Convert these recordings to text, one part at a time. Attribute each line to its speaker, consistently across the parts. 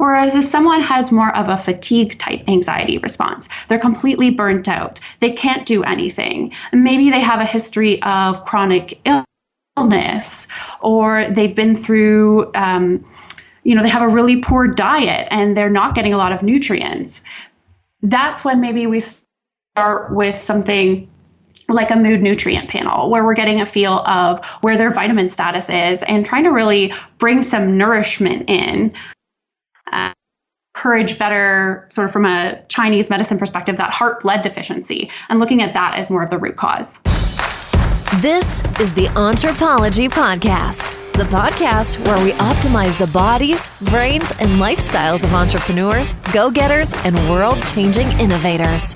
Speaker 1: Whereas if someone has more of a fatigue type anxiety response, they're completely burnt out, they can't do anything. Maybe they have a history of chronic illness, or they've been through, they have a really poor diet and they're not getting a lot of nutrients. That's when maybe we start with something like a mood nutrient panel, where we're getting a feel of where their vitamin status is and trying to really bring some nourishment in, encourage better, sort of from a Chinese medicine perspective, that heart-blood deficiency, and looking at that as more of the root cause.
Speaker 2: This is the Entrepology Podcast, the podcast where we optimize the bodies, brains, and lifestyles of entrepreneurs, go-getters, and world-changing innovators.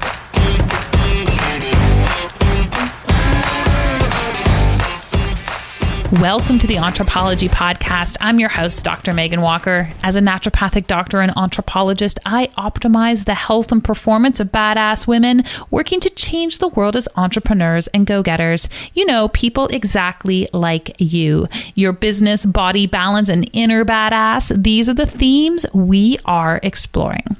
Speaker 3: Welcome to the Entrepology Podcast. I'm your host, Dr. Megan Walker. As a naturopathic doctor and anthropologist, I optimize the health and performance of badass women working to change the world as entrepreneurs and go-getters. You know, people exactly like you. Your business, body balance, and inner badass. These are the themes we are exploring.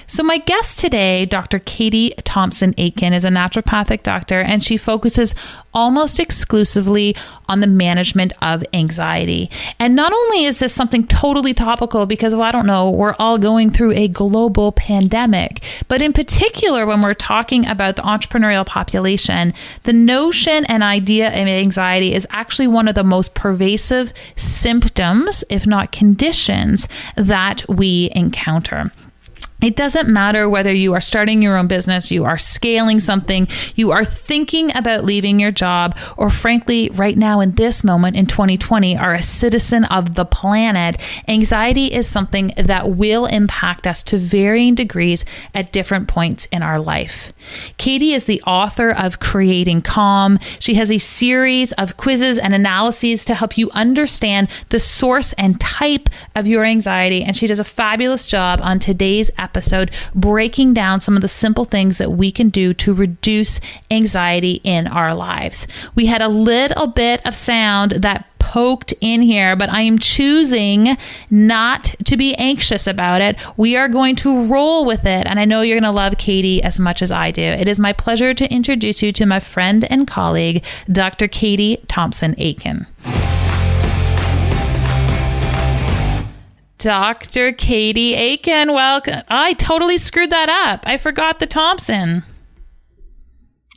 Speaker 3: So my guest today, Dr. Katie Thomson Aitken, is a naturopathic doctor, and she focuses almost exclusively on the management of anxiety. And not only is this something totally topical because, well, I don't know, we're all going through a global pandemic, but in particular, when we're talking about the entrepreneurial population, the notion and idea of anxiety is actually one of the most pervasive symptoms, if not conditions, that we encounter. It doesn't matter whether you are starting your own business, you are scaling something, you are thinking about leaving your job, or frankly, right now in this moment in 2020, are a citizen of the planet. Anxiety is something that will impact us to varying degrees at different points in our life. Katie is the author of Creating Calm. She has a series of quizzes and analyses to help you understand the source and type of your anxiety, and she does a fabulous job on today's episode breaking down some of the simple things that we can do to reduce anxiety in our lives. We had a little bit of sound that poked in here, but I am choosing not to be anxious about it. We are going to roll with it, and I know you're going to love Katie as much as I do. It is my pleasure to introduce you to my friend and colleague, Dr. Katie Thomson Aitken. Dr. Katie Aitken, welcome. I totally screwed that up. I forgot the Thomson.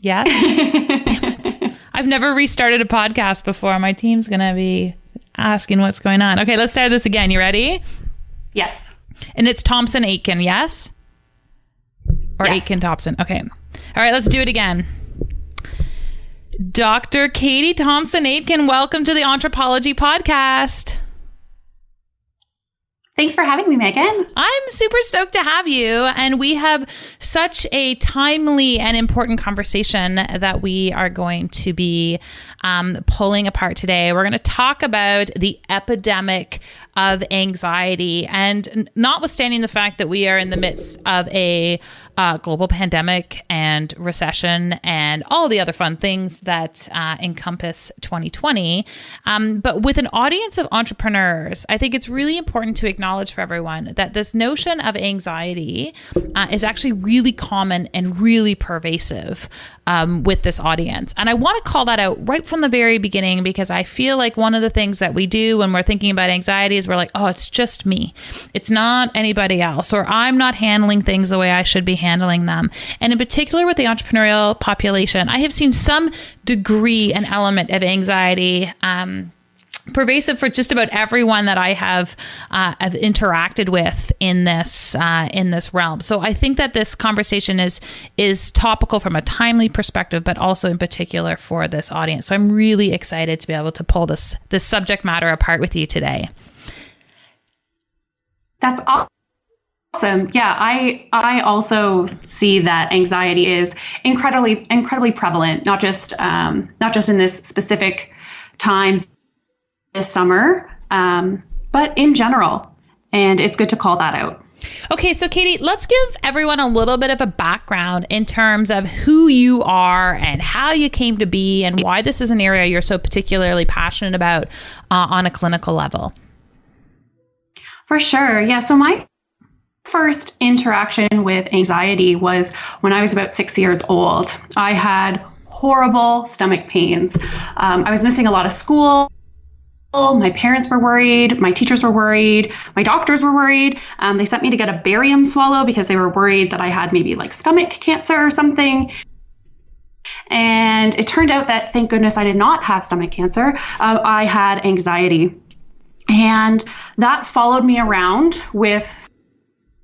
Speaker 3: Yes? Damn it. I've never restarted a podcast before. My team's going to be asking what's going on. Okay, let's start this again. You ready?
Speaker 1: Yes.
Speaker 3: And it's Thomson Aitken, yes? Or yes. Aitken Thomson. Okay. All right, let's do it again. Dr. Katie Thomson Aitken, welcome to the Entrepology Podcast.
Speaker 1: Thanks for having me, Megan.
Speaker 3: I'm super stoked to have you. And we have such a timely and important conversation that we are going to be pulling apart today. We're going to talk about the epidemic of anxiety, and notwithstanding the fact that we are in the midst of a global pandemic and recession and all the other fun things that encompass 2020. But with an audience of entrepreneurs, I think it's really important to acknowledge for everyone that this notion of anxiety is actually really common and really pervasive with this audience. And I want to call that out right from the very beginning, because I feel like one of the things that we do when we're thinking about anxiety is we're like, oh, it's just me. It's not anybody else, or I'm not handling things the way I should be handling them. And in particular with the entrepreneurial population, I have seen some degree and element of anxiety pervasive for just about everyone that I have interacted with in this realm. So I think that this conversation is topical from a timely perspective, but also in particular for this audience. So I'm really excited to be able to pull this subject matter apart with you today. That's awesome. Yeah, I also see that anxiety is incredibly prevalent, not just in this specific time this summer, but in general. And it's good to call that out. Okay, so Katie, let's give everyone a little bit of a background in terms of who you are and how you came to be and why this is an area you're so particularly passionate about on a clinical level.
Speaker 1: For sure. Yeah. So my first interaction with anxiety was when I was about 6 years old. I had horrible stomach pains. I was missing a lot of school. My parents were worried. My teachers were worried. My doctors were worried. They sent me to get a barium swallow because they were worried that I had maybe like stomach cancer or something. And it turned out that, thank goodness, I did not have stomach cancer. I had anxiety. And that followed me around with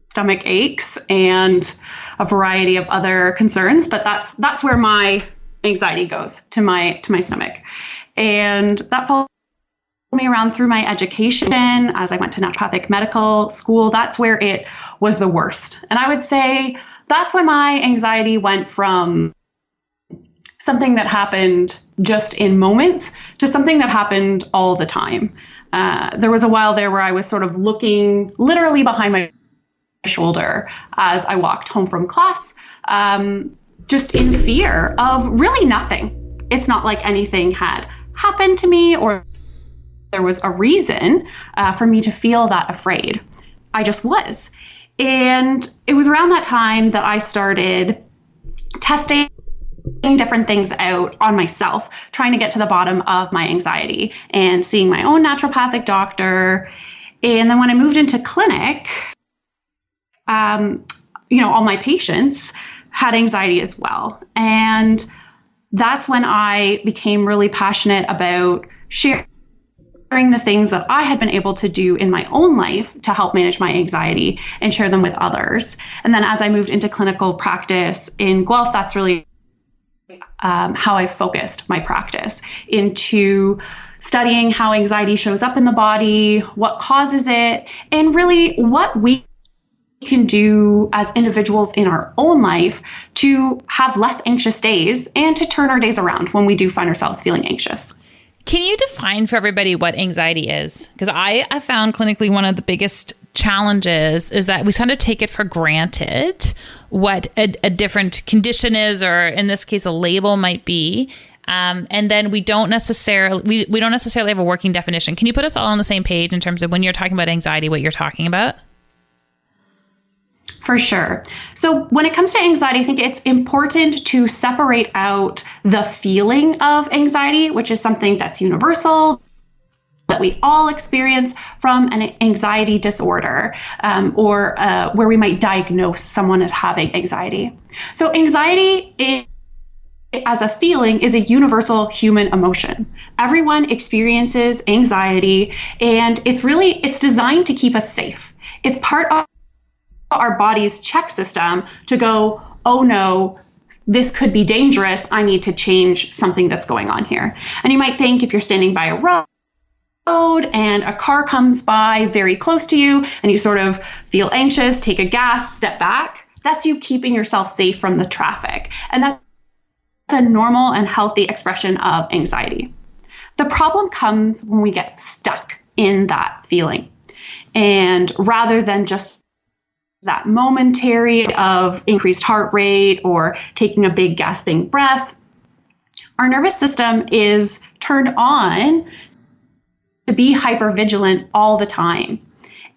Speaker 1: stomach aches and a variety of other concerns. But that's where my anxiety goes, to my stomach. And that followed me around through my education as I went to naturopathic medical school. That's where it was the worst. And I would say that's when my anxiety went from something that happened just in moments to something that happened all the time. There was a while there where I was sort of looking literally behind my shoulder as I walked home from class, just in fear of really nothing. It's not like anything had happened to me or there was a reason for me to feel that afraid. I just was. And it was around that time that I started testing different things out on myself, trying to get to the bottom of my anxiety and seeing my own naturopathic doctor. And then when I moved into clinic, all my patients had anxiety as well. And that's when I became really passionate about sharing the things that I had been able to do in my own life to help manage my anxiety and share them with others. And then as I moved into clinical practice in Guelph, that's really how I focused my practice into studying how anxiety shows up in the body, what causes it, and really what we can do as individuals in our own life to have less anxious days and to turn our days around when we do find ourselves feeling anxious.
Speaker 3: Can you define for everybody what anxiety is? Because I have found clinically one of the biggest challenges is that we kind of take it for granted what a different condition is, or in this case, a label might be. And then we don't necessarily have a working definition. Can you put us all on the same page in terms of when you're talking about anxiety, what you're talking about?
Speaker 1: For sure. So when it comes to anxiety, I think it's important to separate out the feeling of anxiety, which is something that's universal, that we all experience, from an anxiety disorder, or where we might diagnose someone as having anxiety. So anxiety as a feeling is a universal human emotion. Everyone experiences anxiety, and it's designed to keep us safe. It's part of our body's check system to go, oh no, this could be dangerous. I need to change something that's going on here. And you might think, if you're standing by a road and a car comes by very close to you and you sort of feel anxious, take a gas, step back, that's you keeping yourself safe from the traffic. And that's a normal and healthy expression of anxiety. The problem comes when we get stuck in that feeling. And rather than just that momentary of increased heart rate or taking a big gasping breath, our nervous system is turned on to be hypervigilant all the time.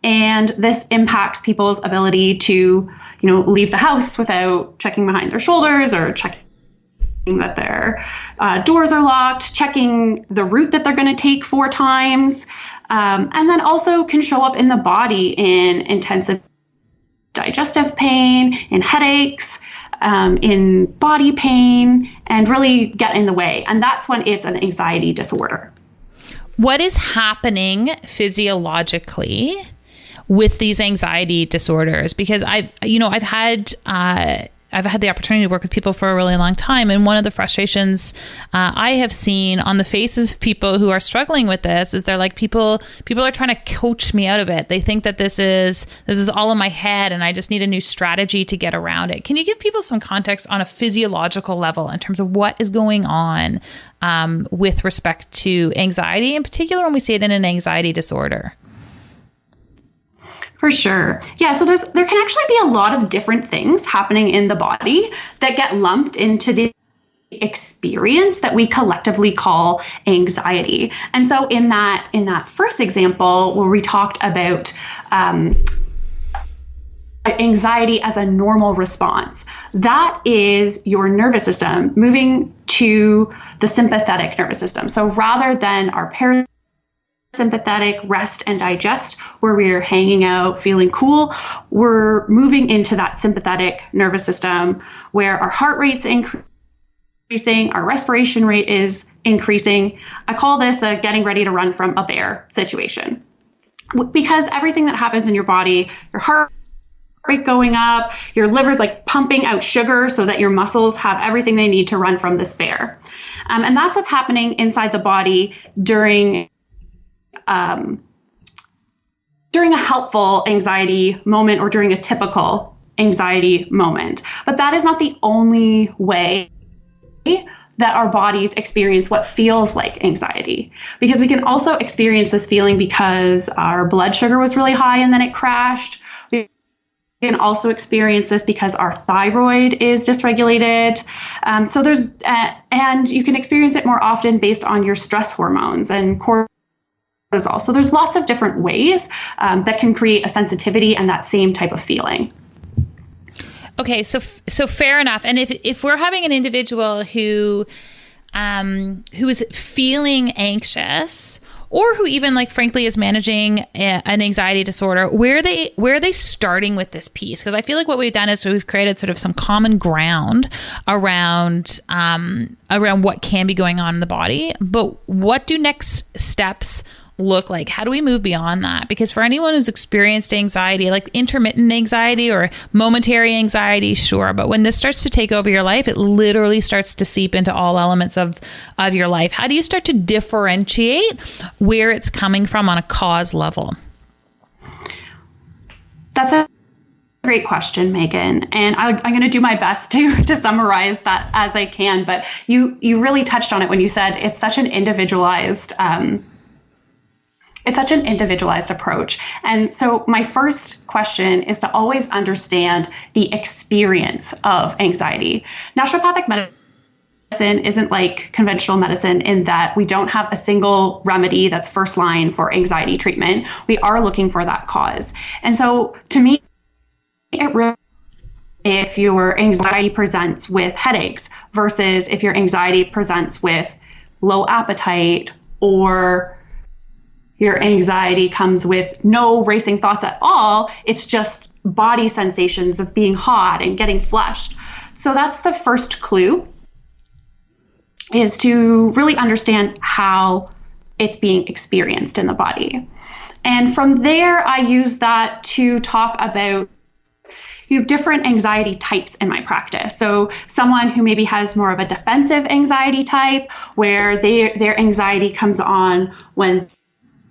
Speaker 1: And this impacts people's ability to, leave the house without checking behind their shoulders or checking that their doors are locked, checking the route that they're going to take 4 times, and then also can show up in the body in intensive digestive pain, in headaches, in body pain, and really get in the way. And that's when it's an anxiety disorder.
Speaker 3: What is happening physiologically with these anxiety disorders? Because I've had the opportunity to work with people for a really long time. And one of the frustrations I have seen on the faces of people who are struggling with this is they're like, people are trying to coach me out of it. They think that this is all in my head and I just need a new strategy to get around it. Can you give people some context on a physiological level in terms of what is going on with respect to anxiety, in particular when we see it in an anxiety disorder?
Speaker 1: For sure. Yeah, so there can actually be a lot of different things happening in the body that get lumped into the experience that we collectively call anxiety. And so in that first example where we talked about anxiety as a normal response, that is your nervous system moving to the sympathetic nervous system. So rather than our parasympathetic rest and digest, where we're hanging out, feeling cool, we're moving into that sympathetic nervous system where our heart rate's increasing, our respiration rate is increasing. I call this the getting ready to run from a bear situation. Because everything that happens in your body, your heart rate going up, your liver's like pumping out sugar so that your muscles have everything they need to run from this bear. And that's what's happening inside the body during a helpful anxiety moment or during a typical anxiety moment. But that is not the only way that our bodies experience what feels like anxiety, because we can also experience this feeling because our blood sugar was really high and then it crashed. We can also experience this because our thyroid is dysregulated. So there's and you can experience it more often based on your stress hormones and cortisol. So there's lots of different ways that can create a sensitivity and that same type of feeling.
Speaker 3: Okay, so fair enough. And if we're having an individual who is feeling anxious, or who even frankly is managing an anxiety disorder, where are they starting with this piece? Because I feel like what we've done is we've created sort of some common ground around what can be going on in the body. But what do next steps look like? How do we move beyond that? Because for anyone who's experienced anxiety, like intermittent anxiety or momentary anxiety, sure. But when this starts to take over your life, it literally starts to seep into all elements of your life. How do you start to differentiate where it's coming from on a cause level?
Speaker 1: That's a great question, Megan. And I'm going to do my best to summarize that as I can. But you really touched on it when you said it's such an individualized approach. And so my first question is to always understand the experience of anxiety. Naturopathic medicine isn't like conventional medicine in that we don't have a single remedy that's first line for anxiety treatment. We are looking for that cause. And so to me, it really, if your anxiety presents with headaches versus if your anxiety presents with low appetite, or your anxiety comes with no racing thoughts at all, it's just body sensations of being hot and getting flushed. So that's the first clue, is to really understand how it's being experienced in the body. And from there, I use that to talk about different anxiety types in my practice. So someone who maybe has more of a defensive anxiety type, where their anxiety comes on when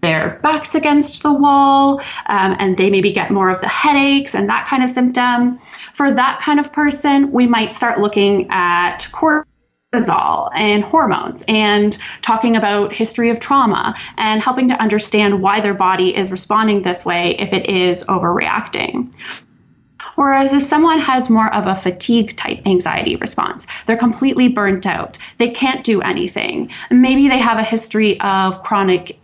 Speaker 1: their back's against the wall, and they maybe get more of the headaches and that kind of symptom. For that kind of person, we might start looking at cortisol and hormones and talking about history of trauma and helping to understand why their body is responding this way if it is overreacting. Whereas if someone has more of a fatigue type anxiety response, they're completely burnt out, they can't do anything. Maybe they have a history of chronic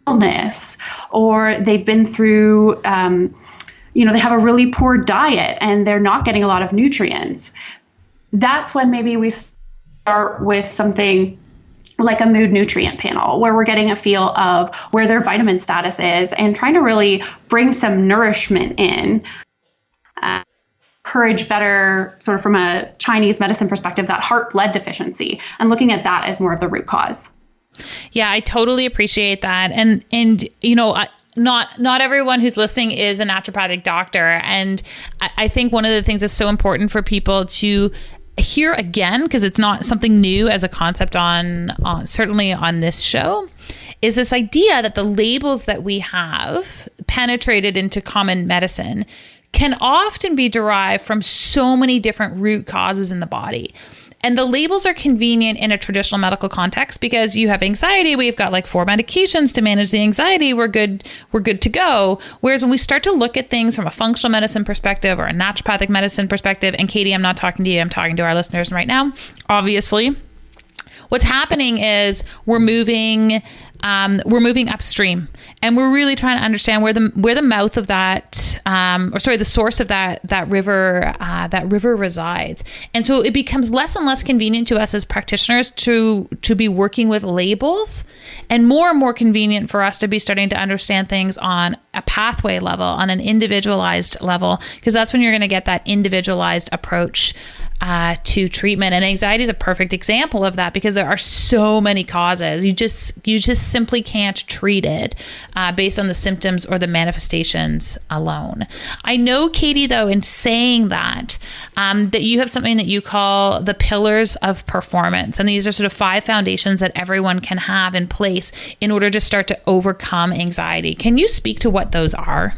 Speaker 1: illness, or they've been through, they have a really poor diet and they're not getting a lot of nutrients. That's when maybe we start with something like a mood nutrient panel, where we're getting a feel of where their vitamin status is and trying to really bring some nourishment in. Encourage better, sort of from a Chinese medicine perspective, that heart-blood deficiency, and looking at that as more of the root cause.
Speaker 3: Yeah, I totally appreciate that. And not everyone who's listening is a naturopathic doctor. And I think one of the things that's so important for people to hear again, because it's not something new as a concept on certainly on this show, is this idea that the labels that we have penetrated into common medicine can often be derived from so many different root causes in the body. And the labels are convenient in a traditional medical context because you have anxiety. We've got like 4 medications to manage the anxiety. We're good to go. Whereas when we start to look at things from a functional medicine perspective or a naturopathic medicine perspective, and Katie, I'm not talking to you, I'm talking to our listeners right now, obviously, what's happening is we're moving upstream, and we're really trying to understand where the mouth of the source of that river resides. And so it becomes less and less convenient to us as practitioners to be working with labels, and more convenient for us to be starting to understand things on a pathway level, on an individualized level, because that's when you're going to get that individualized approach to treatment. And anxiety is a perfect example of that, because there are so many causes. You just simply can't treat it based on the symptoms or the manifestations alone. I know, Katie, though, in saying that, that you have something that you call the pillars of performance. And these are sort of 5 foundations that everyone can have in place in order to start to overcome anxiety. Can you speak to what those are?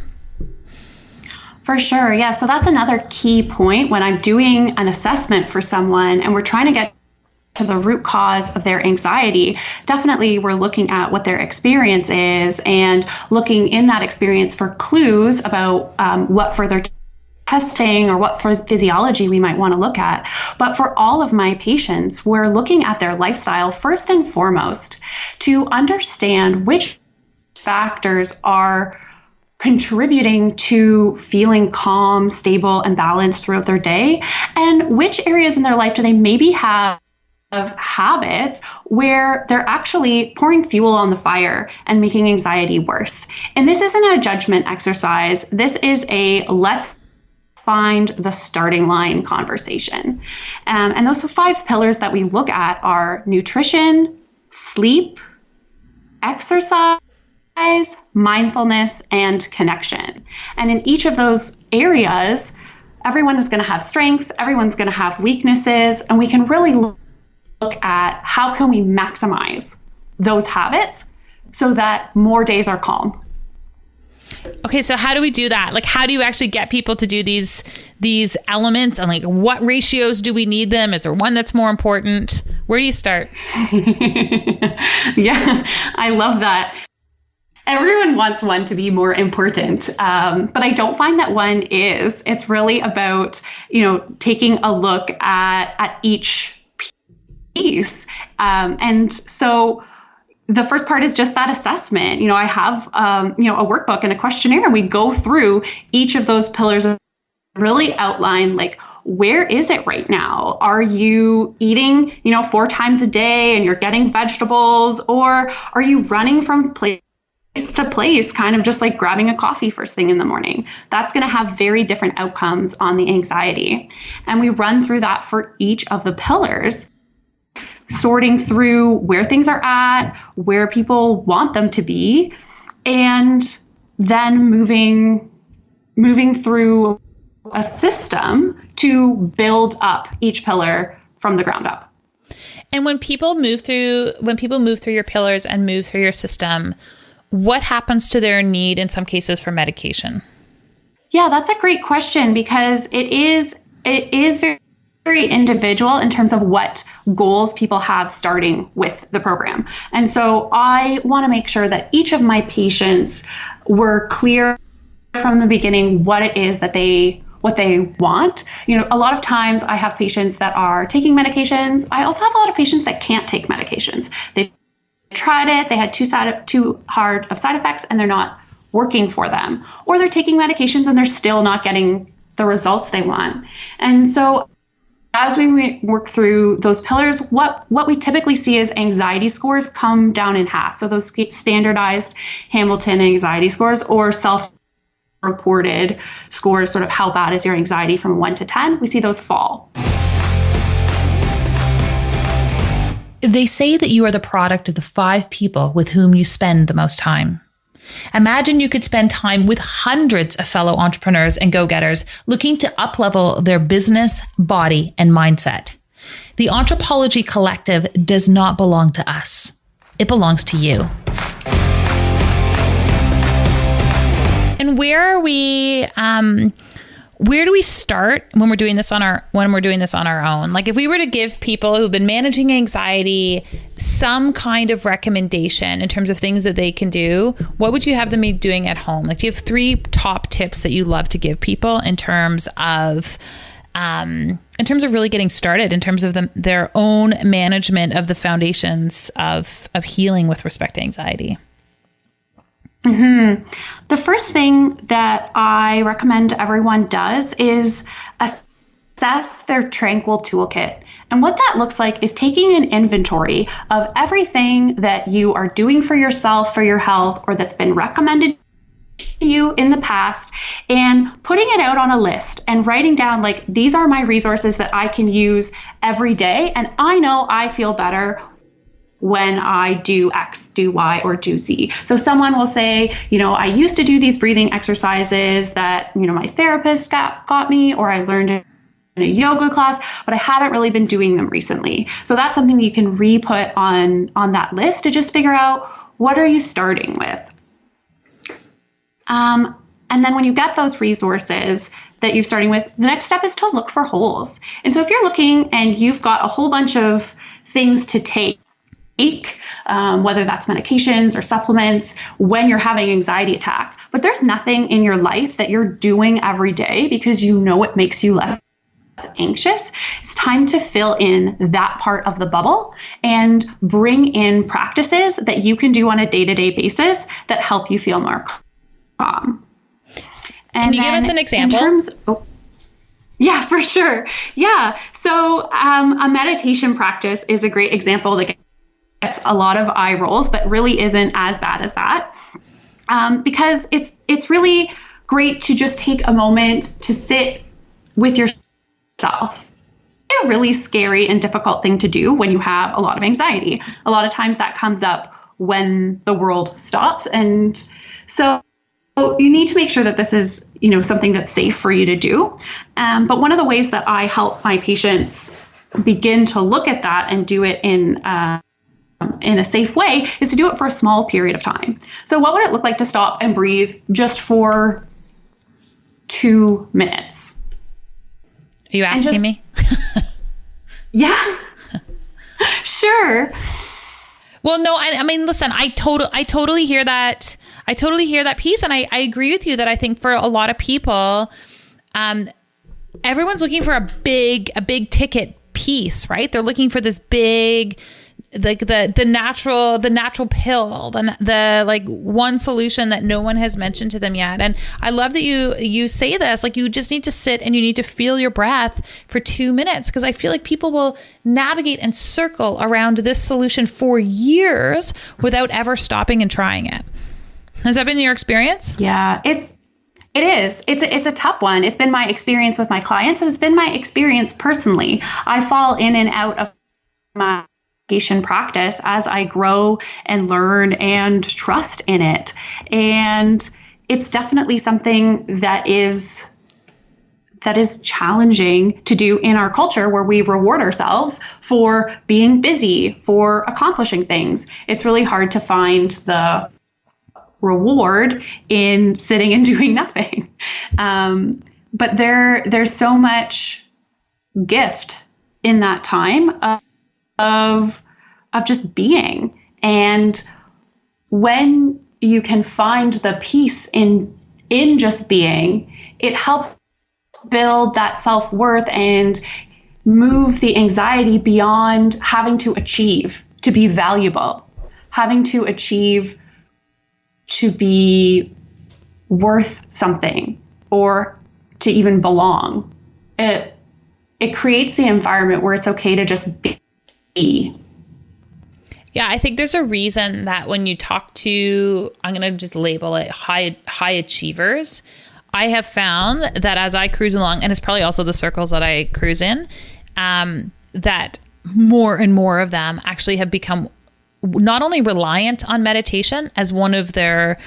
Speaker 1: For sure. Yeah. So that's another key point when I'm doing an assessment for someone and we're trying to get to the root cause of their anxiety. Definitely, we're looking at what their experience is and looking in that experience for clues about what further testing or what physiology we might want to look at. But for all of my patients, we're looking at their lifestyle first and foremost to understand which factors are contributing to feeling calm, stable, and balanced throughout their day, and which areas in their life do they maybe have habits where they're actually pouring fuel on the fire and making anxiety worse. And this isn't a judgment exercise. This is a let's find the starting line conversation. And those 5 pillars that we look at are nutrition, sleep, exercise, mindfulness, and connection. And in each of those areas, everyone is going to have strengths, everyone's going to have weaknesses, and we can really look at how can we maximize those habits so that more days are calm.
Speaker 3: Okay, so how do we do that? Like, how do you actually get people to do these elements, and like what ratios do we need them? Is there one that's more important? Where do you start?
Speaker 1: Yeah, I love that. Everyone wants one to be more important, but I don't find that one is. It's really about, taking a look at each piece. And so the first part is just that assessment. I have, a workbook and a questionnaire, and we go through each of those pillars and really outline, like, where is it right now? Are you eating, 4 times a day and you're getting vegetables, or are you running from place to place, kind of just like grabbing a coffee first thing in the morning? That's going to have very different outcomes on the anxiety. And we run through that for each of the pillars, sorting through where things are at, where people want them to be, and then moving through a system to build up each pillar from the ground up.
Speaker 3: And when people move through your pillars and move through your system, what happens to their need in some cases for medication?
Speaker 1: Yeah, that's a great question, because it is very, very individual in terms of what goals people have starting with the program. And so I want to make sure that each of my patients were clear from the beginning what it is that they want. A lot of times I have patients that are taking medications. I also have a lot of patients that can't take medications. They've tried it, they had too hard of side effects, and they're not working for them. Or they're taking medications and they're still not getting the results they want. And so as we work through those pillars, what we typically see is anxiety scores come down in half. So those standardized Hamilton anxiety scores, or self-reported scores, sort of how bad is your anxiety from 1 to 10, we see those fall.
Speaker 3: They say that you are the product of the 5 people with whom you spend the most time. Imagine you could spend time with hundreds of fellow entrepreneurs and go-getters looking to up-level their business, body, and mindset. The Anthropology Collective does not belong to us. It belongs to you. And where are we where do we start when we're doing this on our own? Like if we were to give people who've been managing anxiety some kind of recommendation in terms of things that they can do, what would you have them be doing at home? Like, do you have 3 top tips that you love to give people in terms of really getting started, in terms of their own management of the foundations of healing with respect to anxiety?
Speaker 1: Mm-hmm. The first thing that I recommend everyone does is assess their Tranquil toolkit. And what that looks like is taking an inventory of everything that you are doing for yourself, for your health, or that's been recommended to you in the past, and putting it out on a list and writing down, like, these are my resources that I can use every day. And I know I feel better when I do X, do Y, or do Z. So someone will say, I used to do these breathing exercises that, my therapist got me, or I learned in a yoga class, but I haven't really been doing them recently. So that's something that you can re-put on that list to just figure out, what are you starting with? And then when you get those resources that you're starting with, the next step is to look for holes. And so if you're looking and you've got a whole bunch of things to take, whether that's medications or supplements, when you're having an anxiety attack, but there's nothing in your life that you're doing every day because it makes you less anxious, it's time to fill in that part of the bubble and bring in practices that you can do on a day-to-day basis that help you feel more calm.
Speaker 3: Can you give us an example?
Speaker 1: Yeah, for sure. Yeah. So a meditation practice is a great example that gets a lot of eye rolls, but really isn't as bad as that. Because it's really great to just take a moment to sit with yourself. It's a really scary and difficult thing to do when you have a lot of anxiety. A lot of times that comes up when the world stops. And so you need to make sure that this is, something that's safe for you to do. But one of the ways that I help my patients begin to look at that and do it in a safe way is to do it for a small period of time. So what would it look like to stop and breathe just for 2 minutes?
Speaker 3: Are you asking me?
Speaker 1: Yeah, sure.
Speaker 3: Well, no, I mean, listen, I totally hear that. I totally hear that piece. And I agree with you that I think for a lot of people, everyone's looking for a big ticket piece, right? They're looking for this big, like the natural pill, the like one solution that no one has mentioned to them yet. And I love that you say this, like, you just need to sit and you need to feel your breath for 2 minutes, because I feel like people will navigate and circle around this solution for years without ever stopping and trying it. Has that been your experience?
Speaker 1: Yeah, it is. It's a tough one. It's been my experience with my clients. It's been my experience personally. I fall in and out of my meditation practice as I grow and learn and trust in it. And it's definitely something that is challenging to do in our culture, where we reward ourselves for being busy, for accomplishing things. It's really hard to find the reward in sitting and doing nothing. But there's so much gift in that time of just being. And when you can find the peace in just being, it helps build that self-worth and move the anxiety beyond having to achieve to be valuable, having to achieve to be worth something or to even belong. It creates the environment where it's okay to just be.
Speaker 3: Yeah, I think there's a reason that when you talk to, I'm going to just label it high achievers, I have found that as I cruise along, and it's probably also the circles that I cruise in, that more and more of them actually have become not only reliant on meditation as one of their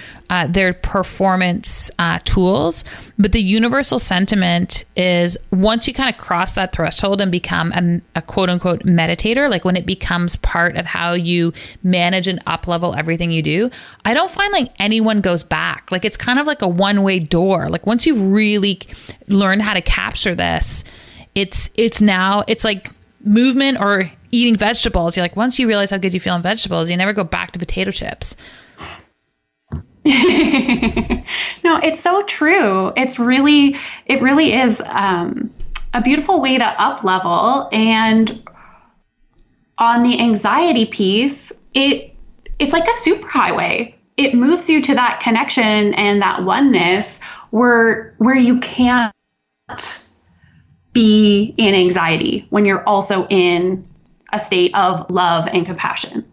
Speaker 3: performance tools, but the universal sentiment is once you kind of cross that threshold and become a quote unquote meditator, like when it becomes part of how you manage and up level everything you do, I don't find like anyone goes back. Like it's kind of like a one-way door. Like once you've really learned how to capture this, it's like movement or eating vegetables. You're like, once you realize how good you feel in vegetables, you never go back to potato chips.
Speaker 1: No, it's so true. It really is a beautiful way to up level. And on the anxiety piece, it's like a superhighway. It moves you to that connection and that oneness where you can't be in anxiety when you're also in a state of love and compassion.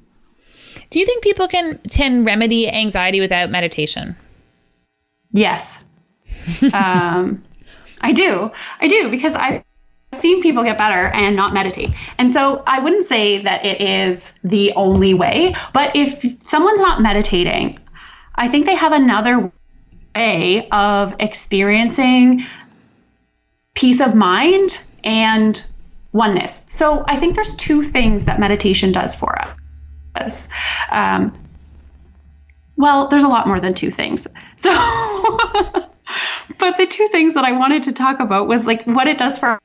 Speaker 3: Do you think people can remedy anxiety without meditation?
Speaker 1: Yes. I do because I've seen people get better and not meditate. And so I wouldn't say that it is the only way, but if someone's not meditating, I think they have another way of experiencing peace of mind and oneness. So I think there's two things that meditation does for us. Well, there's a lot more than two things. So, but the two things that I wanted to talk about was like what it does for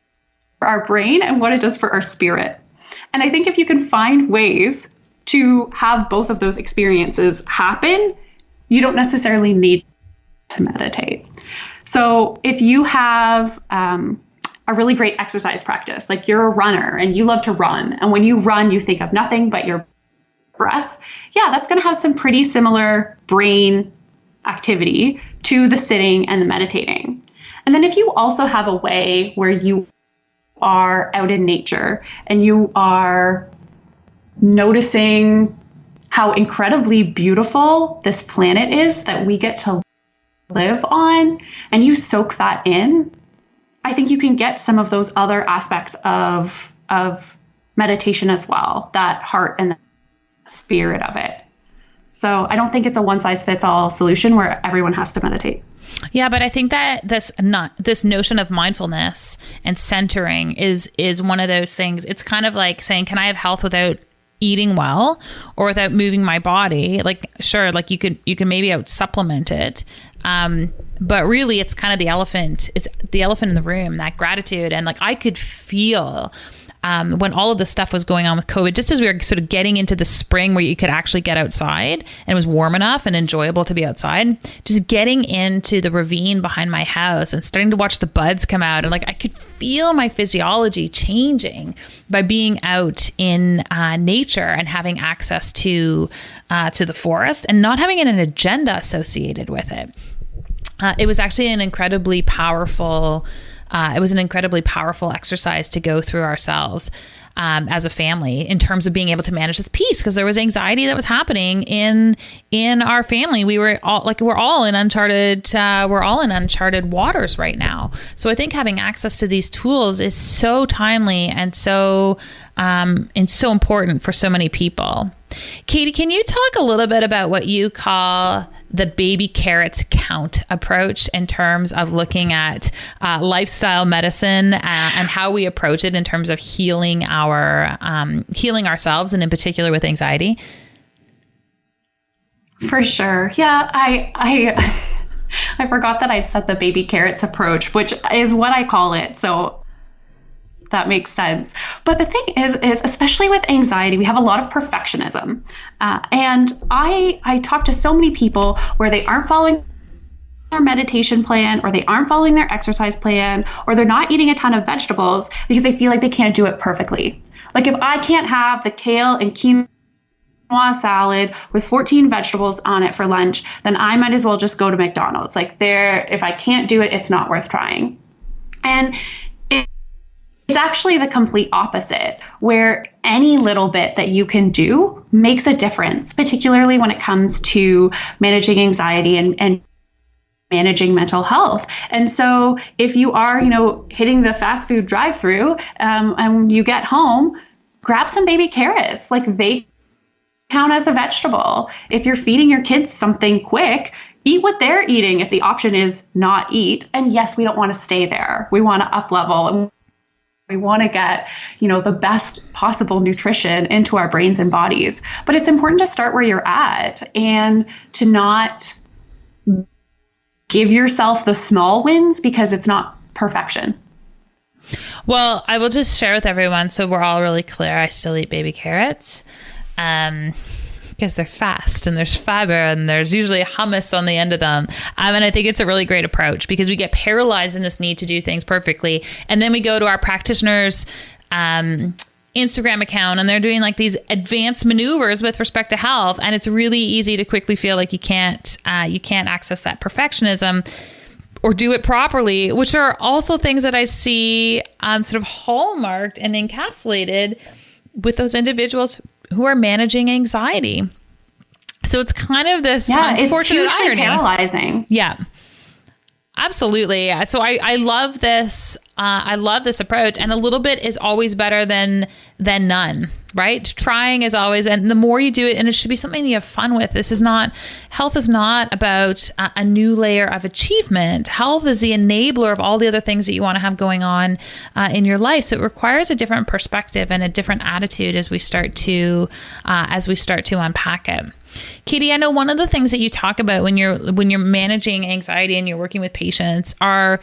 Speaker 1: our brain and what it does for our spirit. And I think if you can find ways to have both of those experiences happen, you don't necessarily need to meditate. So if you have a really great exercise practice, like you're a runner and you love to run, and when you run, you think of nothing but your breath, yeah, that's going to have some pretty similar brain activity to the sitting and the meditating. And then if you also have a way where you are out in nature and you are noticing how incredibly beautiful this planet is that we get to live on, and you soak that in, I think you can get some of those other aspects of meditation as well, that heart and spirit of it. So I don't think it's a one-size-fits-all solution where everyone has to meditate.
Speaker 3: Yeah, but I think that this notion of mindfulness and centering is one of those things. It's kind of like saying, can I have health without eating well or without moving my body? Like, sure, like you can maybe out supplement it. But really it's kind of the elephant in the room, that gratitude. And like, I could feel, when all of this stuff was going on with COVID, just as we were sort of getting into the spring where you could actually get outside and it was warm enough and enjoyable to be outside, just getting into the ravine behind my house and starting to watch the buds come out. And like, I could feel my physiology changing by being out in nature and having access to the forest and not having an agenda associated with it. It was actually an incredibly powerful exercise to go through ourselves as a family in terms of being able to manage this piece, because there was anxiety that was happening in our family. We're all in uncharted waters right now. So I think having access to these tools is so timely and so important for so many people. Katie, can you talk a little bit about what you call the baby carrots count approach in terms of looking at lifestyle medicine and how we approach it in terms of healing ourselves and in particular with anxiety?
Speaker 1: For sure. Yeah, I forgot that I'd said the baby carrots approach, which is what I call it. So that makes sense. But the thing is especially with anxiety, we have a lot of perfectionism. And I talk to so many people where they aren't following their meditation plan, or they aren't following their exercise plan, or they're not eating a ton of vegetables because they feel like they can't do it perfectly. Like if I can't have the kale and quinoa salad with 14 vegetables on it for lunch, then I might as well just go to McDonald's. Like if I can't do it, it's not worth trying. And it's actually the complete opposite, where any little bit that you can do makes a difference, particularly when it comes to managing anxiety and managing mental health. And so if you are, hitting the fast food drive-through and you get home, grab some baby carrots. Like they count as a vegetable. If you're feeding your kids something quick, eat what they're eating if the option is not eat. And yes, we don't want to stay there. We want to up level, and we want to get, the best possible nutrition into our brains and bodies. But it's important to start where you're at and to not give yourself the small wins, because it's not perfection.
Speaker 3: Well, I will just share with everyone, so we're all really clear. I still eat baby carrots because they're fast and there's fiber and there's usually hummus on the end of them. And I think it's a really great approach, because we get paralyzed in this need to do things perfectly. And then we go to our practitioners' Instagram account and they're doing like these advanced maneuvers with respect to health. And it's really easy to quickly feel like you can't access that perfectionism or do it properly, which are also things that I see sort of hallmarked and encapsulated with those individuals who are managing anxiety. So it's kind of this unfortunate
Speaker 1: it's
Speaker 3: irony.
Speaker 1: Paralyzing.
Speaker 3: Yeah, absolutely. So I love this. I love this approach, and a little bit is always better than none, right? Trying is always, and the more you do it, and it should be something you have fun with. Health is not about a new layer of achievement. Health is the enabler of all the other things that you want to have going on in your life. So it requires a different perspective and a different attitude as we start to unpack it. Katie, I know one of the things that you talk about when you're managing anxiety and you're working with patients are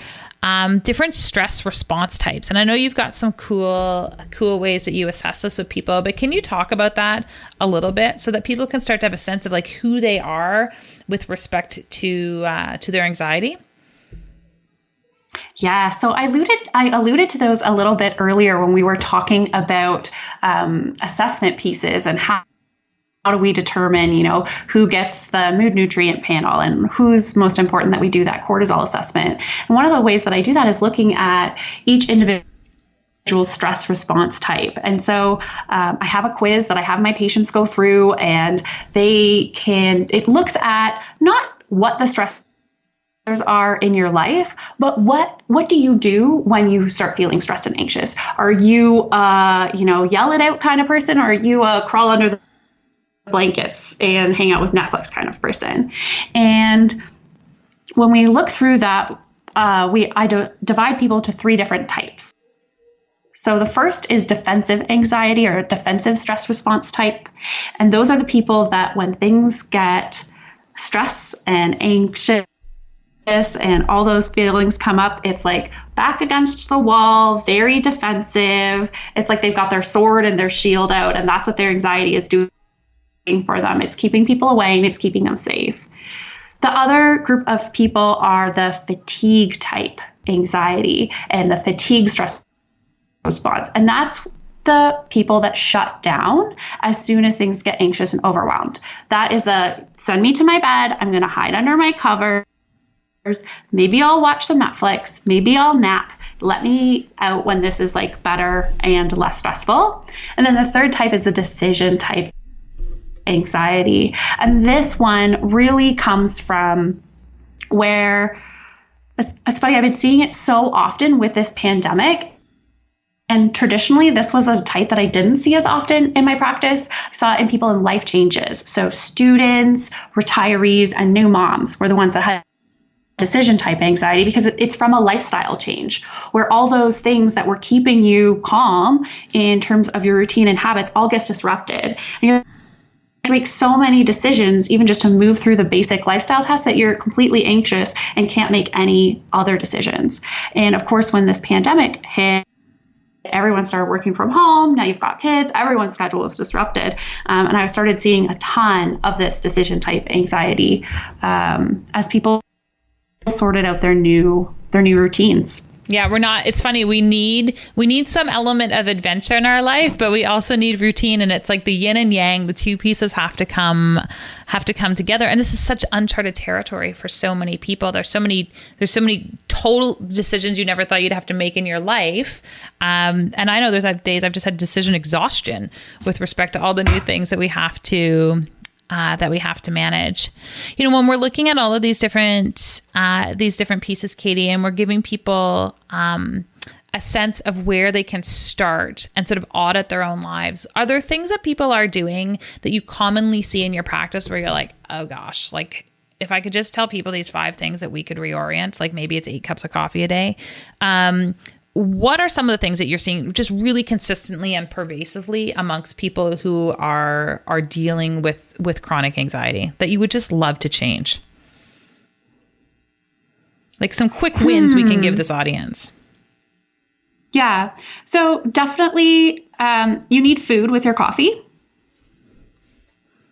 Speaker 3: different stress response types. And I know you've got some cool ways that you assess this with people, but can you talk about that a little bit so that people can start to have a sense of like who they are with respect to their anxiety?
Speaker 1: Yeah, so I alluded to those a little bit earlier when we were talking about assessment pieces and how do we determine, who gets the mood nutrient panel and who's most important that we do that cortisol assessment. And one of the ways that I do that is looking at each individual stress response type. And so I have a quiz that I have my patients go through, and it looks at not what the stressors are in your life, but what do you do when you start feeling stressed and anxious? Are you yell it out kind of person, or are you a crawl under the blankets and hang out with Netflix kind of person? And when we look through that, I divide people to 3 different types. So the first is defensive anxiety, or a defensive stress response type. And those are the people that when things get stress and anxious and all those feelings come up, it's like back against the wall, very defensive. It's like they've got their sword and their shield out, and that's what their anxiety is doing for them. It's keeping people away and it's keeping them safe. The other group of people are the fatigue type anxiety and the fatigue stress response. And that's the people that shut down as soon as things get anxious and overwhelmed. That is the send me to my bed. I'm going to hide under my covers. Maybe I'll watch some Netflix. Maybe I'll nap. Let me out when this is like better and less stressful. And then the third type is the decision type anxiety. And this one really comes from where, it's funny, I've been seeing it so often with this pandemic. And traditionally, this was a type that I didn't see as often in my practice. I saw it in people in life changes. So students, retirees, and new moms were the ones that had decision type anxiety, because it's from a lifestyle change where all those things that were keeping you calm in terms of your routine and habits all gets disrupted. And you're to make so many decisions, even just to move through the basic lifestyle tests, that you're completely anxious and can't make any other decisions. And of course, when this pandemic hit, everyone started working from home. Now you've got kids, everyone's schedule is disrupted. And I started seeing a ton of this decision type anxiety as people sorted out their new routines.
Speaker 3: Yeah, it's funny. We need some element of adventure in our life, but we also need routine. And it's like the yin and yang, the two pieces have to come together. And this is such uncharted territory for so many people. There's so many total decisions you never thought you'd have to make in your life. And I know there's days I've just had decision exhaustion with respect to all the new things that we have to manage. When we're looking at all of these different pieces, Katie, and we're giving people a sense of where they can start and sort of audit their own lives, are there things that people are doing that you commonly see in your practice where you're like, oh gosh, like if I could just tell people these 5 things that we could reorient, like maybe it's 8 cups of coffee a day. What are some of the things that you're seeing just really consistently and pervasively amongst people who are dealing with chronic anxiety that you would just love to change? Like some quick wins we can give this audience.
Speaker 1: Yeah. So definitely you need food with your coffee.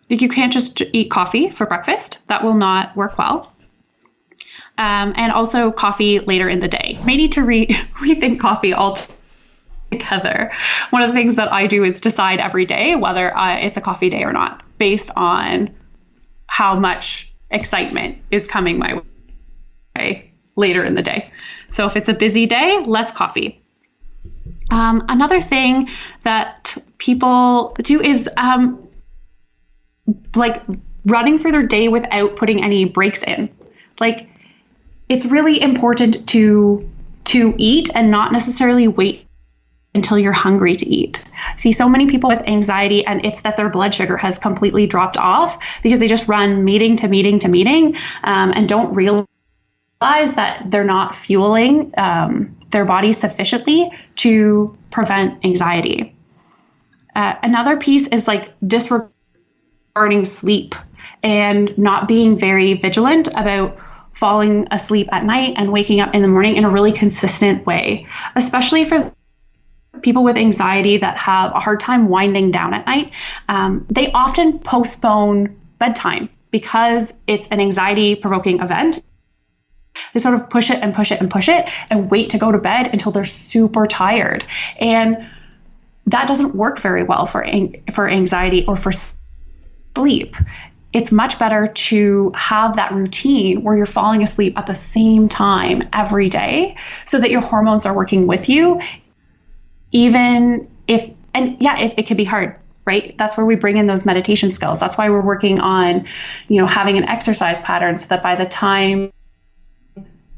Speaker 1: Like you can't just eat coffee for breakfast. That will not work well. And also coffee later in the day. May need to rethink coffee altogether. One of the things that I do is decide every day whether it's a coffee day or not, based on how much excitement is coming my way later in the day. So if it's a busy day, less coffee. Another thing that people do is like running through their day without putting any breaks in. Like it's really important to eat and not necessarily wait until you're hungry to eat. See so many people with anxiety, and it's that their blood sugar has completely dropped off because they just run meeting to meeting to meeting and don't realize that they're not fueling their body sufficiently to prevent anxiety. Another piece is like disregarding sleep and not being very vigilant about falling asleep at night and waking up in the morning in a really consistent way, especially for people with anxiety that have a hard time winding down at night. They often postpone bedtime because it's an anxiety-provoking event. They sort of push it and push it and push it and wait to go to bed until they're super tired. And that doesn't work very well for anxiety or for sleep. It's much better to have that routine where you're falling asleep at the same time every day so that your hormones are working with you, even if, and yeah, it can be hard, right? That's where we bring in those meditation skills. That's why we're working on, having an exercise pattern so that by the time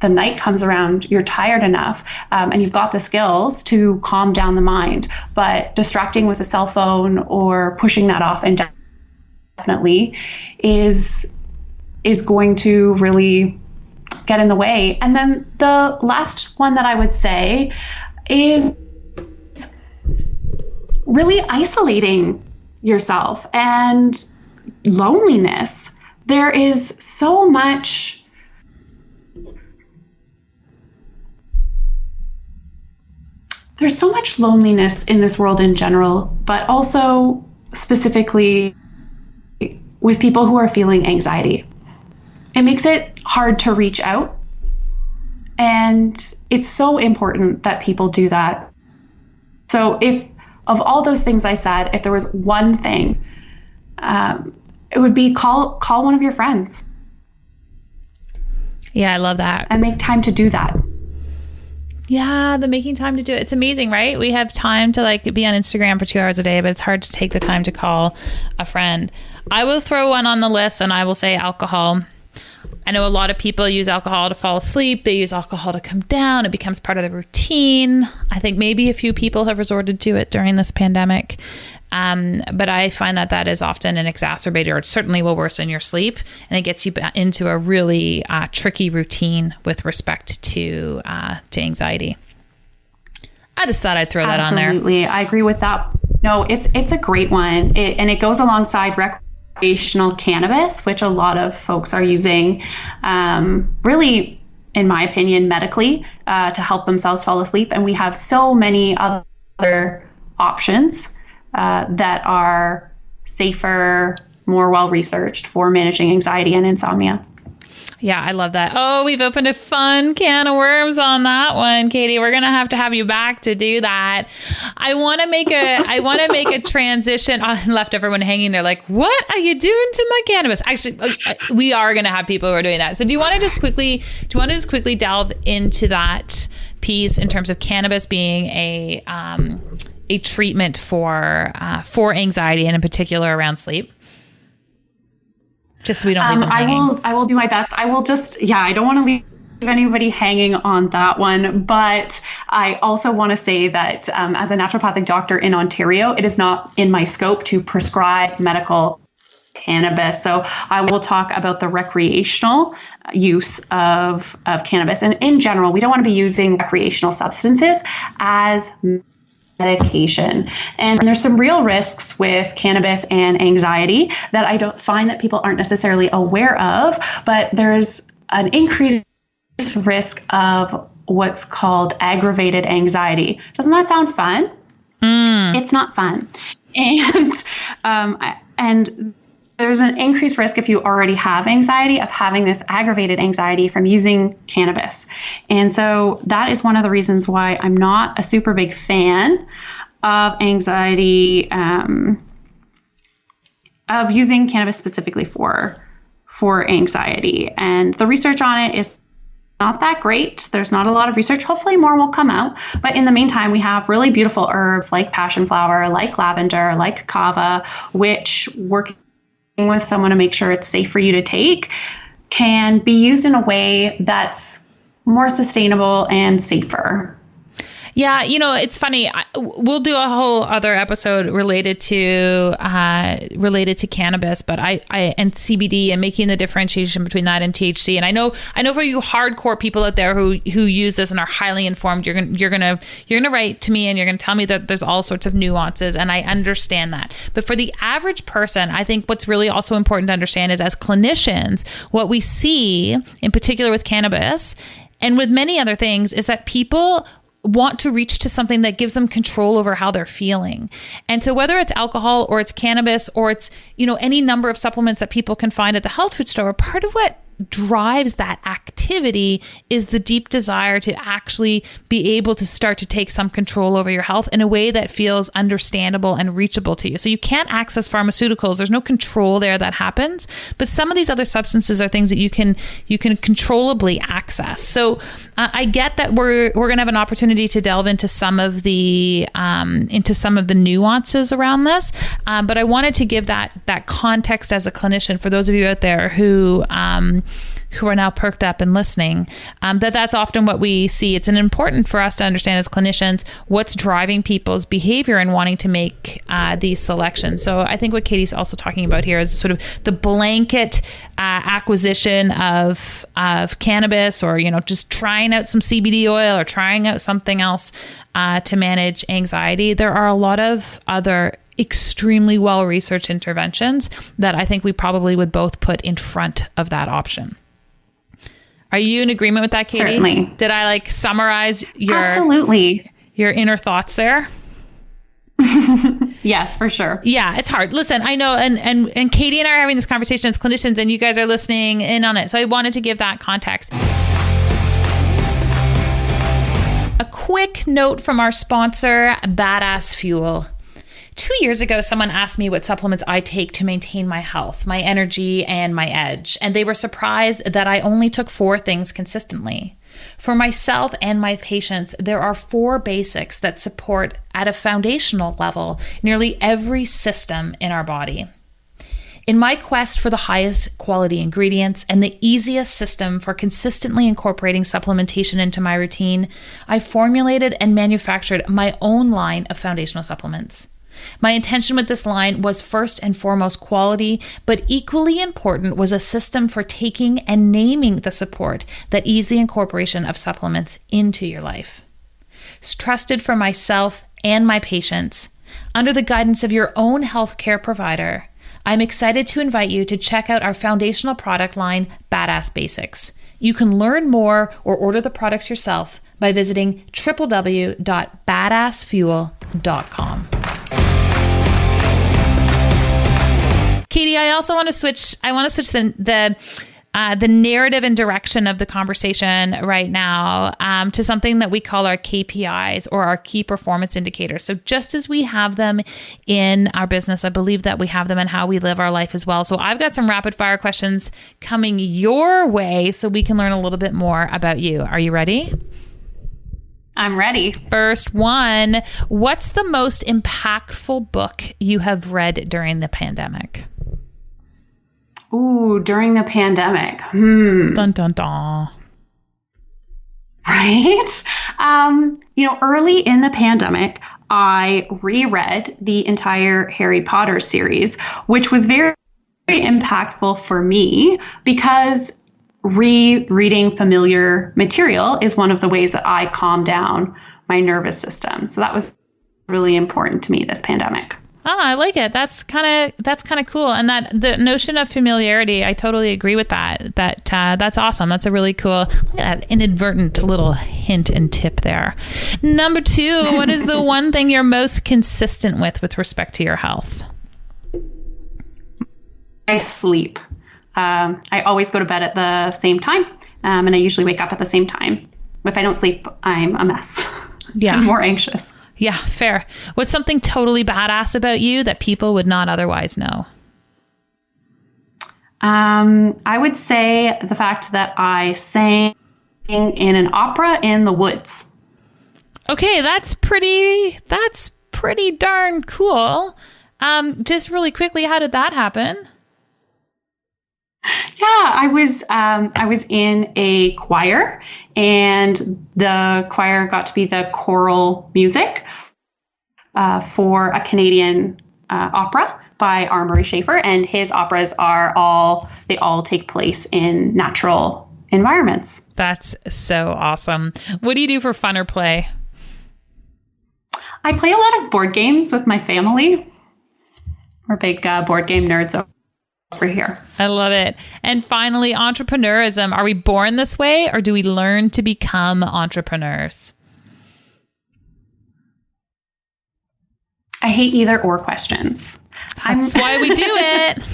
Speaker 1: the night comes around, you're tired enough and you've got the skills to calm down the mind. But distracting with a cell phone or pushing that off indefinitely is going to really get in the way. And then the last one that I would say is really isolating yourself and loneliness. There is so much loneliness in this world in general, but also specifically with people who are feeling anxiety. It makes it hard to reach out. And it's so important that people do that. So if of all those things I said, if there was one thing, it would be call one of your friends.
Speaker 3: Yeah, I love that.
Speaker 1: And make time to do that.
Speaker 3: Yeah, the making time to do it. It's amazing, right? We have time to be on Instagram for 2 hours a day, but it's hard to take the time to call a friend. I will throw one on the list and I will say alcohol. I know a lot of people use alcohol to fall asleep. They use alcohol to come down. It becomes part of the routine. I think maybe a few people have resorted to it during this pandemic. But I find that is often an exacerbator. It certainly will worsen your sleep, and it gets you into a really tricky routine with respect to anxiety. I just thought I'd throw that on there.
Speaker 1: Absolutely. I agree with that. No, it's a great one. And it goes alongside recreational cannabis, which a lot of folks are using really, in my opinion, medically to help themselves fall asleep. And we have so many other options that are safer, more well-researched for managing anxiety and insomnia.
Speaker 3: Yeah, I love that. Oh, we've opened a fun can of worms on that one, Katie. We're going to have you back to do that. I want to make a transition. I left everyone hanging there like, what are you doing to my cannabis? Actually, we are going to have people who are doing that. So do you want to just quickly delve into that piece in terms of cannabis being a treatment for anxiety and in particular around sleep? Just so we don't leave them hanging.
Speaker 1: I will do my best. I will just, I don't want to leave anybody hanging on that one, but I also want to say that as a naturopathic doctor in Ontario, it is not in my scope to prescribe medical cannabis. So I will talk about the recreational use of cannabis. And in general, we don't want to be using recreational substances as medication. And there's some real risks with cannabis and anxiety that I don't find that people aren't necessarily aware of, but there's an increased risk of what's called aggravated anxiety. Doesn't that sound fun? It's not fun. And there's an increased risk if you already have anxiety of having this aggravated anxiety from using cannabis. And so that is one of the reasons why I'm not a super big fan of anxiety, of using cannabis specifically for anxiety. And the research on it is not that great. There's not a lot of research. Hopefully more will come out. But in the meantime, we have really beautiful herbs like passion flower, like lavender, like kava, which work with someone to make sure it's safe for you to take, can be used in a way that's more sustainable and safer.
Speaker 3: Yeah, it's funny. We'll do a whole other episode related to cannabis, but I and CBD and making the differentiation between that and THC. And I know for you hardcore people out there who use this and are highly informed, you're gonna write to me and you're gonna tell me that there's all sorts of nuances, and I understand that. But for the average person, I think what's really also important to understand is, as clinicians, what we see in particular with cannabis and with many other things is that people want to reach to something that gives them control over how they're feeling. And so whether it's alcohol or it's cannabis or it's, any number of supplements that people can find at the health food store, part of what drives that activity is the deep desire to actually be able to start to take some control over your health in a way that feels understandable and reachable to you. So you can't access pharmaceuticals. There's no control there that happens, but some of these other substances are things that you can controllably access. So I get that we're going to have an opportunity to delve into some of the nuances around this, but I wanted to give that context as a clinician for those of you out there who are now perked up and listening, that's often what we see. It's important for us to understand as clinicians what's driving people's behavior and wanting to make these selections. So I think what Katie's also talking about here is sort of the blanket acquisition of cannabis, or just trying out some CBD oil or trying out something else to manage anxiety. There are a lot of other extremely well-researched interventions that I think we probably would both put in front of that option. Are you in agreement with that, Katie?
Speaker 1: Certainly.
Speaker 3: Did I summarize
Speaker 1: Absolutely.
Speaker 3: your inner thoughts there?
Speaker 1: Yes, for sure.
Speaker 3: Yeah, it's hard. Listen, I know, and Katie and I are having this conversation as clinicians, and you guys are listening in on it. So I wanted to give that context. A quick note from our sponsor, Badass Fuel. 2 years ago, someone asked me what supplements I take to maintain my health, my energy, and my edge. And they were surprised that I only took 4 things consistently. For myself and my patients, there are 4 basics that support at a foundational level nearly every system in our body. In my quest for the highest quality ingredients and the easiest system for consistently incorporating supplementation into my routine, I formulated and manufactured my own line of foundational supplements. My intention with this line was first and foremost quality, but equally important was a system for taking and naming the support that ease the incorporation of supplements into your life. It's trusted for myself and my patients, under the guidance of your own healthcare provider, I'm excited to invite you to check out our foundational product line, Badass Basics. You can learn more or order the products yourself by visiting www.badassfuel.com. Katie, I also want to switch. I want to switch the narrative and direction of the conversation right now to something that we call our KPIs, or our key performance indicators. So just as we have them in our business, I believe that we have them in how we live our life as well. So I've got some rapid fire questions coming your way so we can learn a little bit more about you. Are you ready?
Speaker 1: I'm ready.
Speaker 3: First one, what's the most impactful book you have read during the pandemic?
Speaker 1: Ooh, during the pandemic.
Speaker 3: Dun, dun, dun.
Speaker 1: Right? Early in the pandemic, I reread the entire Harry Potter series, which was very, very impactful for me because rereading familiar material is one of the ways that I calm down my nervous system. So that was really important to me this pandemic.
Speaker 3: Oh, I like it. That's kind of cool. And that the notion of familiarity, I totally agree with that. That's awesome. That's a really cool, inadvertent little hint and tip there. Number 2, what is the one thing you're most consistent with respect to your health?
Speaker 1: I sleep. I always go to bed at the same time, and I usually wake up at the same time. If I don't sleep, I'm a mess.
Speaker 3: Yeah.
Speaker 1: I'm more anxious.
Speaker 3: Yeah, fair. What's something totally badass about you that people would not otherwise know?
Speaker 1: I would say the fact that I sang in an opera in the woods.
Speaker 3: Okay, that's pretty darn cool. Just really quickly, how did that happen?
Speaker 1: Yeah, I was in a choir, and the choir got to be the choral music for a Canadian opera by R. Murray Schafer, and his operas all take place in natural environments.
Speaker 3: That's so awesome. What do you do for fun or play?
Speaker 1: I play a lot of board games with my family. We're big board game nerds over here.
Speaker 3: I love it. And finally, entrepreneurism. Are we born this way, or do we learn to become entrepreneurs?
Speaker 1: I hate either or questions.
Speaker 3: That's why we do it.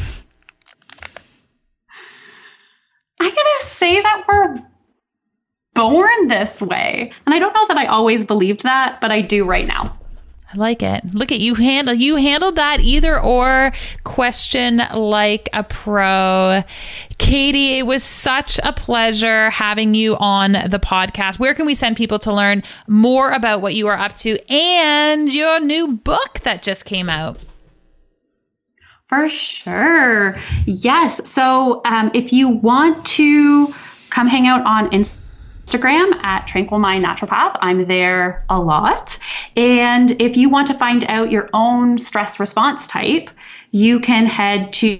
Speaker 1: I'm going to say that we're born this way. And I don't know that I always believed that, but I do right now.
Speaker 3: I like it. Look at you handled that either or question like a pro. Katie, it was such a pleasure having you on the podcast. Where can we send people to learn more about what you are up to and your new book that just came out?
Speaker 1: For sure. Yes. So if you want to come hang out on Instagram at Tranquil Mind Naturopath, I'm there a lot. And if you want to find out your own stress response type, you can head to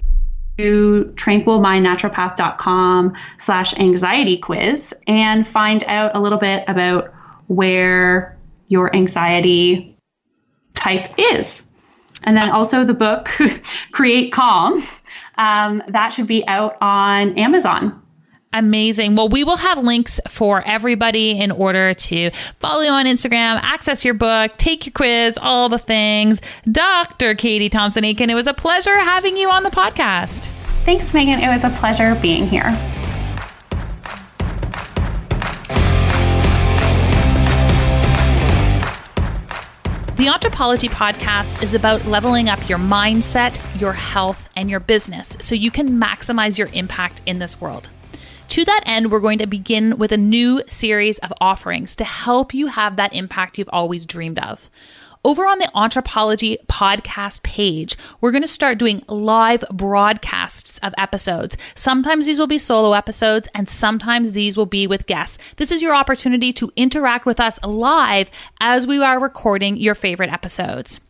Speaker 1: tranquilmindnaturopath.com/anxiety quiz and find out a little bit about where your anxiety type is. And then also the book, Create Calm, that should be out on Amazon.
Speaker 3: Amazing. Well, we will have links for everybody in order to follow you on Instagram, access your book, take your quiz, all the things. Dr. Katie Thomson Aitken, it was a pleasure having you on the podcast.
Speaker 1: Thanks, Megan. It was a pleasure being here.
Speaker 3: The Entrepology podcast is about leveling up your mindset, your health, and your business so you can maximize your impact in this world. To that end, we're going to begin with a new series of offerings to help you have that impact you've always dreamed of. Over on the Entrepology podcast page, we're going to start doing live broadcasts of episodes. Sometimes these will be solo episodes, and sometimes these will be with guests. This is your opportunity to interact with us live as we are recording your favorite episodes.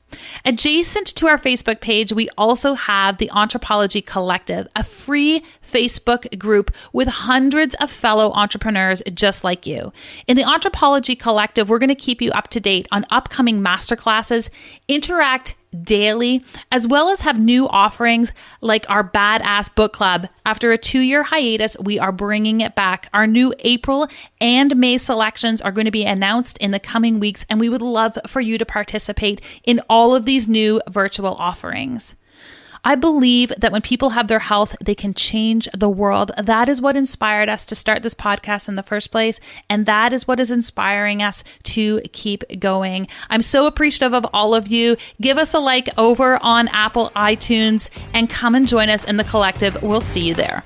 Speaker 3: Adjacent to our Facebook page, we also have the Entrepology Collective, a free Facebook group with hundreds of fellow entrepreneurs just like you. In the Entrepology Collective, we're going to keep you up to date on upcoming masterclasses, interact daily, as well as have new offerings like our Badass Book Club. After a 2-year hiatus, we are bringing it back. Our new April and May selections are going to be announced in the coming weeks, and we would love for you to participate in all of these new virtual offerings. I believe that when people have their health, they can change the world. That is what inspired us to start this podcast in the first place. And that is what is inspiring us to keep going. I'm so appreciative of all of you. Give us a like over on Apple iTunes and come and join us in the collective. We'll see you there.